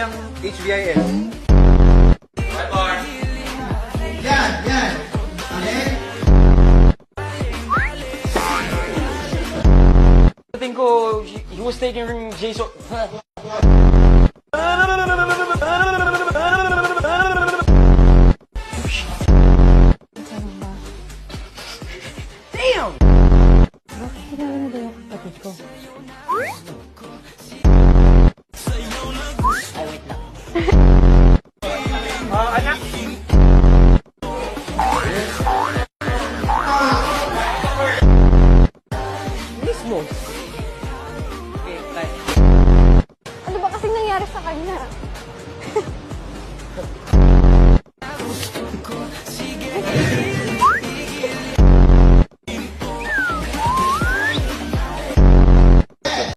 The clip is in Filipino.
kanyang HBIS. Bye, Bar. Yan, yan. Okay? Tingin ko, he was taking Jason. Damn! Kilala na daw yung kapatid ko. Ay, wait lang. Anak,